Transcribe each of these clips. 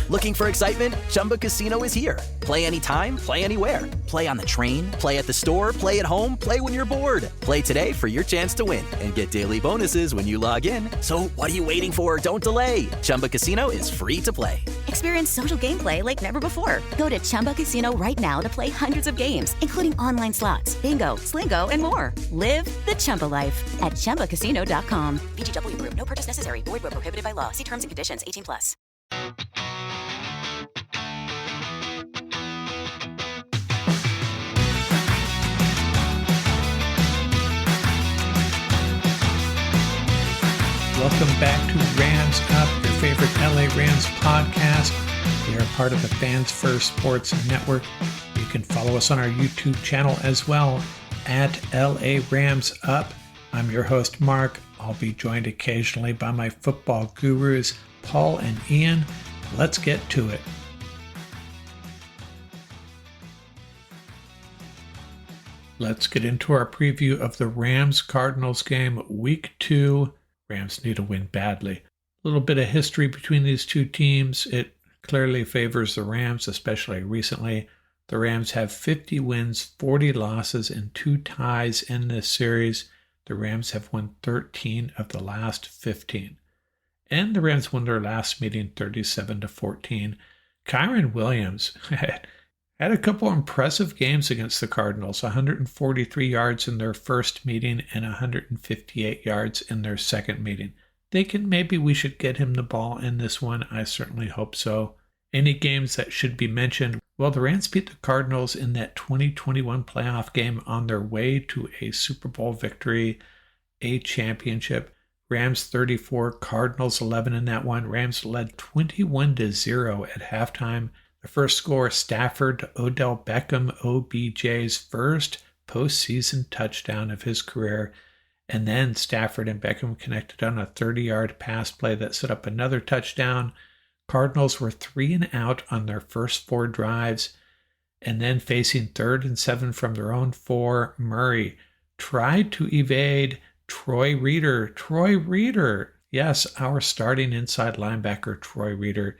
Looking for excitement? Chumba Casino is here. Play anytime, play anywhere. Play on the train, play at the store, play at home, play when you're bored. Play today for your chance to win and get daily bonuses when you log in. So what are you waiting for? Don't delay. Chumba Casino is free to play. Experience social gameplay like never before. Go to Chumba Casino right now to play hundreds of games, including online slots, bingo, Slingo, and more. Live the Chumba life at ChumbaCasino.com. VGW Group. No purchase necessary. Void where prohibited by law. See terms and conditions. 18+. Welcome back to Rams Up, your favorite LA Rams podcast. We are part of the Fans First Sports Network. You can follow us on our YouTube channel as well at LA Rams Up. I'm your host, Mark. I'll be joined occasionally by my football gurus, Paul and Ian. Let's get to it. Let's get into our preview of the Rams-Cardinals game, Week 2. Rams need a win badly. A little bit of history between these two teams. It clearly favors the Rams, especially recently. The Rams have 50 wins, 40 losses, and 2 ties in this series. The Rams have won 13 of the last 15. And the Rams won their last meeting 37-14. Kyren Williams had a couple impressive games against the Cardinals, 143 yards in their first meeting and 158 yards in their second meeting. Thinking maybe we should get him the ball in this one. I certainly hope so. Any games that should be mentioned? Well, the Rams beat the Cardinals in that 2021 playoff game on their way to a Super Bowl victory, a championship. Rams 34, Cardinals 11 in that one. Rams led 21-0 at halftime. The first score, Stafford to Odell Beckham, OBJ's first postseason touchdown of his career. And then Stafford and Beckham connected on a 30-yard pass play that set up another touchdown. Cardinals were 3 and out on their first 4 drives. And then facing 3rd and 7 from their own 4, Murray tried to evade Troy Reeder. Yes, our starting inside linebacker, Troy Reeder,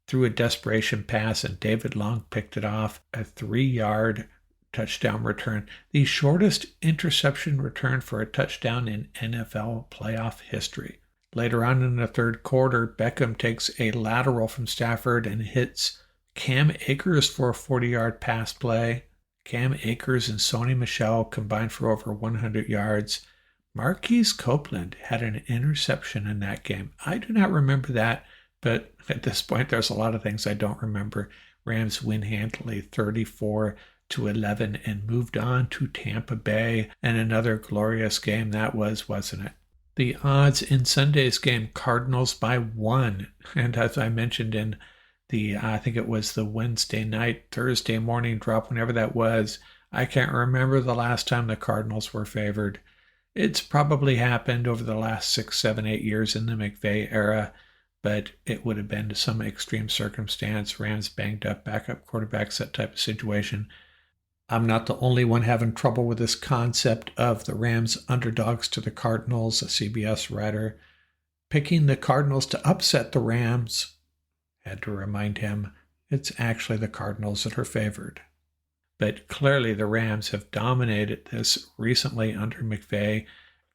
threw a desperation pass, and David Long picked it off, a 3-yard touchdown return, the shortest interception return for a touchdown in NFL playoff history. Later on in the third quarter, Beckham takes a lateral from Stafford and hits Cam Akers for a 40-yard pass play. Cam Akers and Sony Michel combined for over 100 yards. Marquise Copeland had an interception in that game. I do not remember that, but at this point, there's a lot of things I don't remember. Rams win handily 34-11 and moved on to Tampa Bay, and another glorious game that was, wasn't it? The odds in Sunday's game, Cardinals by 1. And as I mentioned in I think it was the Wednesday night, Thursday morning drop, whenever that was, I can't remember the last time the Cardinals were favored. It's probably happened over the last 6, 7, 8 years in the McVay era, but it would have been some extreme circumstance, Rams banged up, backup quarterbacks, that type of situation. I'm not the only one having trouble with this concept of the Rams underdogs to the Cardinals, a CBS writer picking the Cardinals to upset the Rams. Had to remind him it's actually the Cardinals that are favored. But clearly the Rams have dominated this recently under McVay.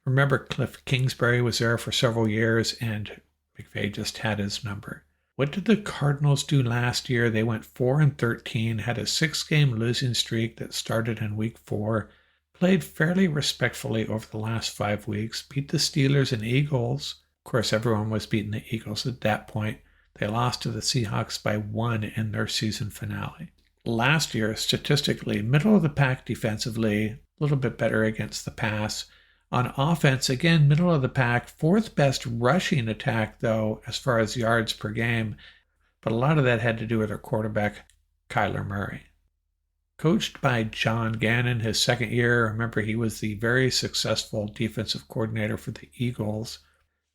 Remember, Cliff Kingsbury was there for several years, and McVay just had his number. What did the Cardinals do last year? They went 4-13, had a 6-game losing streak that started in week 4, played fairly respectfully over the last 5 weeks, beat the Steelers and Eagles. Of course, everyone was beating the Eagles at that point. They lost to the Seahawks by 1 in their season finale. Last year, statistically, middle of the pack defensively, a little bit better against the pass. On offense, again, middle of the pack, 4th best rushing attack, though, as far as yards per game. But a lot of that had to do with their quarterback, Kyler Murray. Coached by John Gannon, his second year, remember he was the very successful defensive coordinator for the Eagles.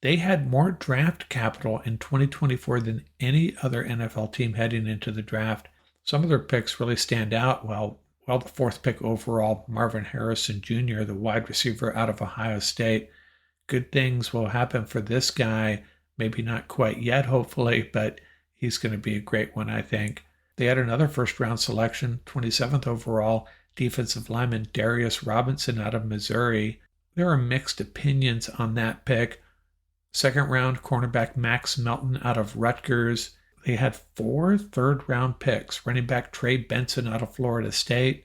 They had more draft capital in 2024 than any other NFL team heading into the draft. Some of their picks really stand out. Well, the 4th pick overall, Marvin Harrison Jr., the wide receiver out of Ohio State. Good things will happen for this guy. Maybe not quite yet, hopefully, but He's going to be a great one, I think. They had another first-round selection, 27th overall, defensive lineman Darius Robinson out of Missouri. There are mixed opinions on that pick. Second-round cornerback Max Melton out of Rutgers. They had 4 third-round picks. Running back Trey Benson out of Florida State.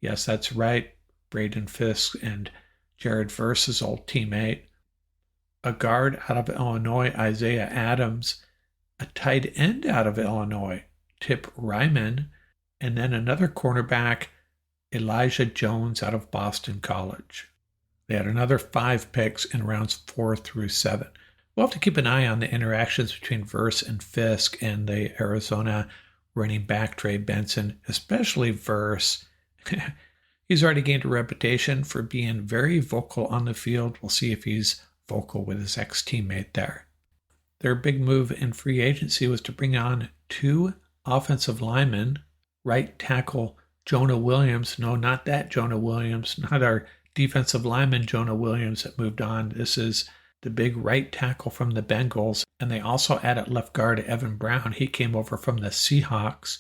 Yes, that's right. Braden Fisk and Jared Verse's old teammate. A guard out of Illinois, Isaiah Adams. A tight end out of Illinois, Tip Ryman. And then another cornerback, Elijah Jones out of Boston College. They had another 5 picks in rounds 4 through 7. We'll have to keep an eye on the interactions between Verse and Fisk and the Arizona running back Trey Benson, especially Verse. He's already gained a reputation for being very vocal on the field. We'll see if he's vocal with his ex-teammate there. Their big move in free agency was to bring on 2 offensive linemen, right tackle Jonah Williams. No, not that Jonah Williams, not our defensive lineman Jonah Williams that moved on. This is the big right tackle from the Bengals. And they also added left guard Evan Brown. He came over from the Seahawks.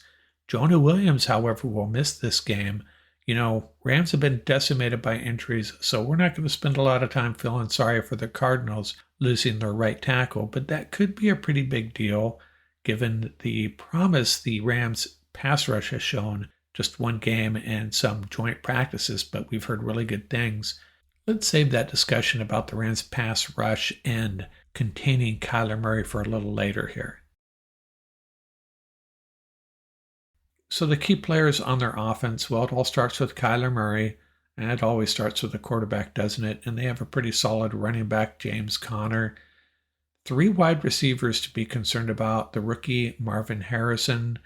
Jonah Williams, however, will miss this game. You know, Rams have been decimated by injuries, so we're not going to spend a lot of time feeling sorry for the Cardinals losing their right tackle, but that could be a pretty big deal given the promise the Rams pass rush has shown. Just one game and some joint practices, but we've heard really good things. Let's save that discussion about the Rams pass rush and containing Kyler Murray for a little later here. So the key players on their offense, well, it all starts with Kyler Murray, and it always starts with the quarterback, doesn't it? And they have a pretty solid running back, James Conner. 3 wide receivers to be concerned about. The rookie, Marvin Harrison.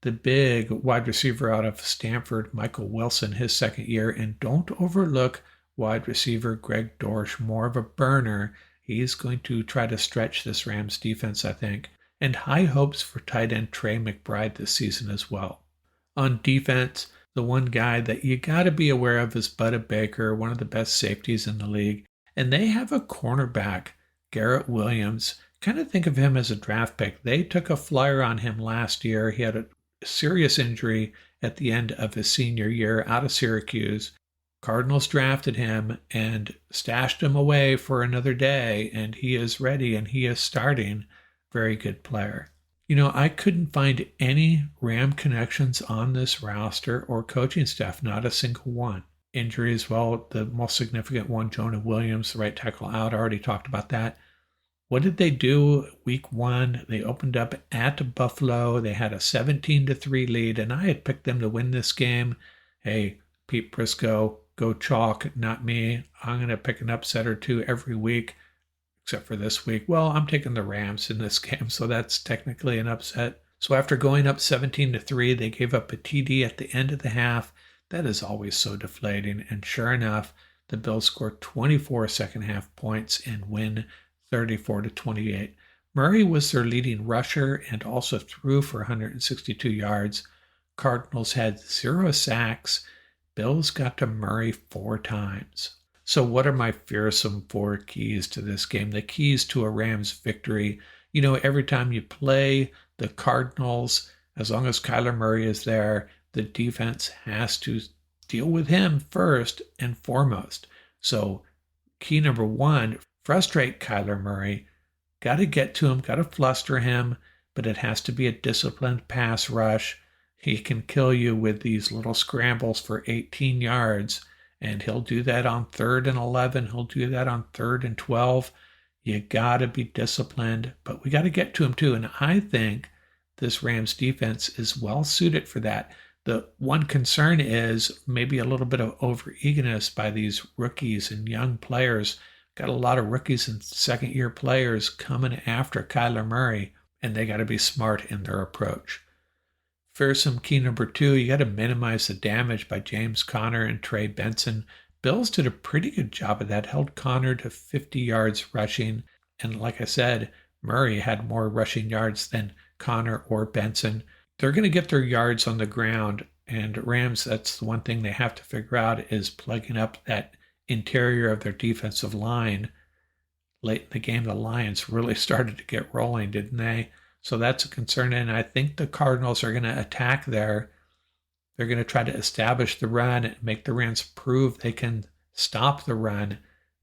The big wide receiver out of Stanford, Michael Wilson, his second year. And don't overlook wide receiver Greg Dortch, more of a burner. He's going to try to stretch this Rams defense, I think. And high hopes for tight end Trey McBride this season as well. On defense, the one guy that you got to be aware of is Budda Baker, one of the best safeties in the league. And they have a cornerback, Garrett Williams. Kind of think of him as a draft pick. They took a flyer on him last year. He had a serious injury at the end of his senior year out of Syracuse. Cardinals drafted him and stashed him away for another day, and he is ready and he is starting. Very good player. You know, I couldn't find any Ram connections on this roster or coaching staff, not a single one. Injuries, well, the most significant one, Jonah Williams, the right tackle out, I already talked about that. What did they do week 1? They opened up at Buffalo. They had a 17-3 lead, and I had picked them to win this game. Hey, Pete Prisco, go chalk, not me. I'm going to pick an upset or 2 every week. Except for this week. Well, I'm taking the Rams in this game, so that's technically an upset. So after going up 17-3, they gave up a TD at the end of the half. That is always so deflating. And sure enough, the Bills scored 24 second half points and win 34-28. Murray was their leading rusher and also threw for 162 yards. Cardinals had 0 sacks. Bills got to Murray 4 times. So what are my fearsome 4 keys to this game? The keys to a Rams victory. You know, every time you play the Cardinals, as long as Kyler Murray is there, the defense has to deal with him first and foremost. So key number 1, frustrate Kyler Murray. Got to get to him, got to fluster him, but it has to be a disciplined pass rush. He can kill you with these little scrambles for 18 yards. And he'll do that on 3rd and 11. He'll do that on 3rd and 12. You got to be disciplined, but we got to get to him too. And I think this Rams defense is well suited for that. The one concern is maybe a little bit of over-eagerness by these rookies and young players. Got a lot of rookies and second-year players coming after Kyler Murray, and they got to be smart in their approach. Fearsome key number 2, you got to minimize the damage by James Conner and Trey Benson. Bills did a pretty good job of that, held Conner to 50 yards rushing. And like I said, Murray had more rushing yards than Conner or Benson. They're going to get their yards on the ground. And Rams, that's the one thing they have to figure out is plugging up that interior of their defensive line. Late in the game, the Lions really started to get rolling, didn't they? So that's a concern, and I think the Cardinals are going to attack there. They're going to try to establish the run and make the Rams prove they can stop the run,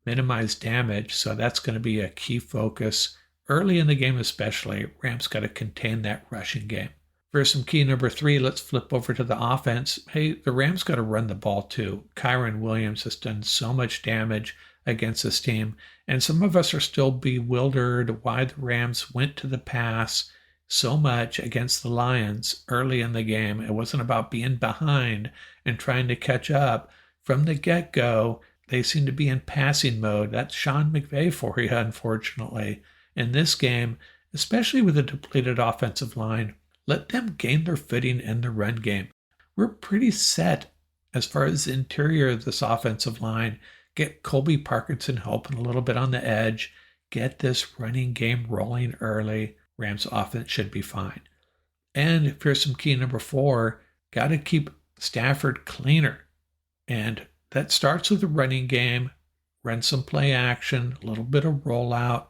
minimize damage. So that's going to be a key focus early in the game especially. Rams got to contain that rushing game. Fearsome key number 3, let's flip over to the offense. Hey, the Rams got to run the ball too. Kyren Williams has done so much damage against this team, and some of us are still bewildered why the Rams went to the pass so much against the Lions early in the game. It wasn't about being behind and trying to catch up. From the get-go, they seem to be in passing mode. That's Sean McVay for you, unfortunately. In this game, especially with a depleted offensive line, let them gain their footing in the run game. We're pretty set as far as the interior of this offensive line. Get Colby Parkinson helping a little bit on the edge. Get this running game rolling early. Rams offense should be fine. And fearsome key number 4, got to keep Stafford cleaner. And that starts with the running game. Run some play action, a little bit of rollout.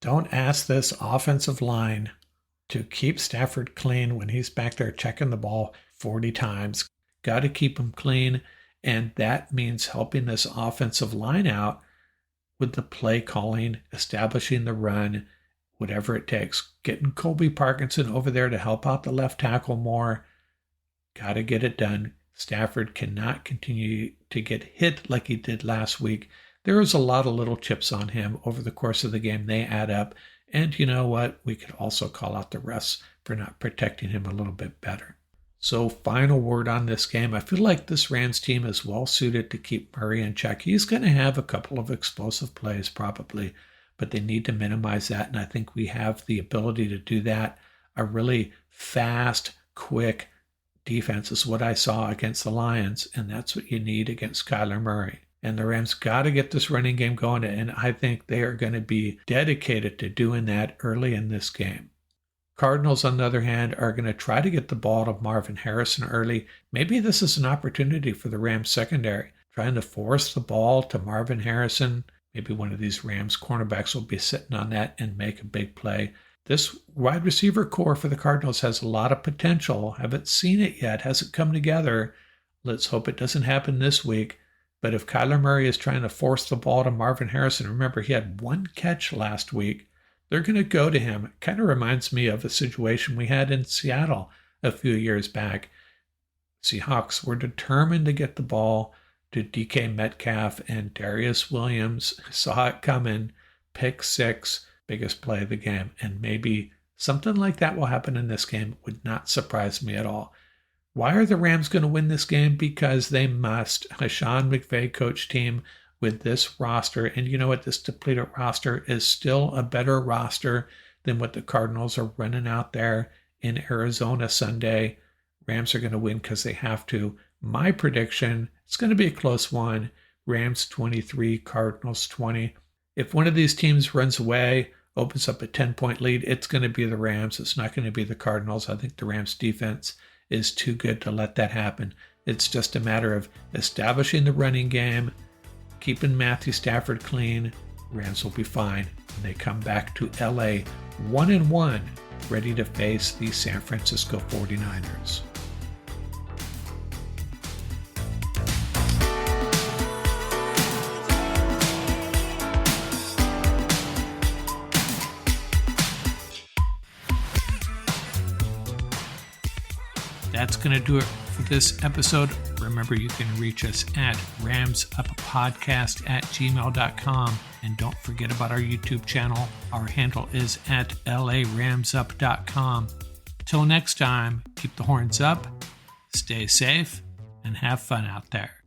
Don't ask this offensive line to keep Stafford clean when he's back there checking the ball 40 times. Got to keep him clean. And that means helping this offensive line out with the play calling, establishing the run, whatever it takes. Getting Colby Parkinson over there to help out the left tackle more. Got to get it done. Stafford cannot continue to get hit like he did last week. There is a lot of little chips on him over the course of the game. They add up. And you know what? We could also call out the refs for not protecting him a little bit better. So final word on this game. I feel like this Rams team is well suited to keep Murray in check. He's going to have a couple of explosive plays probably, but they need to minimize that. And I think we have the ability to do that. A really fast, quick defense is what I saw against the Lions. And that's what you need against Kyler Murray. And the Rams got to get this running game going. And I think they are going to be dedicated to doing that early in this game. Cardinals, on the other hand, are going to try to get the ball to Marvin Harrison early. Maybe this is an opportunity for the Rams secondary, trying to force the ball to Marvin Harrison. Maybe one of these Rams cornerbacks will be sitting on that and make a big play. This wide receiver core for the Cardinals has a lot of potential. Haven't seen it yet, hasn't come together. Let's hope it doesn't happen this week. But if Kyler Murray is trying to force the ball to Marvin Harrison, remember he had 1 catch last week, they're going to go to him. It kind of reminds me of a situation we had in Seattle a few years back. Seahawks were determined to get the ball to DK Metcalf, and Darius Williams saw it coming. Pick 6, biggest play of the game. And maybe something like that will happen in this game. Would not surprise me at all. Why are the Rams going to win this game? Because they must. A Sean McVay coach team with this roster, and you know what, this depleted roster is still a better roster than what the Cardinals are running out there in Arizona Sunday. Rams are going to win because they have to. My prediction, it's going to be a close one. Rams 23, Cardinals 20. If one of these teams runs away, opens up a 10-point lead, it's going to be the Rams. It's not going to be the Cardinals. I think the Rams defense is too good to let that happen. It's just a matter of establishing the running game, keeping Matthew Stafford clean. Rams will be fine when they come back to LA 1-1, ready to face the San Francisco 49ers. That's going to do it for this episode. Remember, you can reach us at ramsuppodcast@gmail.com. And don't forget about our YouTube channel. Our handle is at laramsup.com. Till next time, keep the horns up, stay safe, and have fun out there.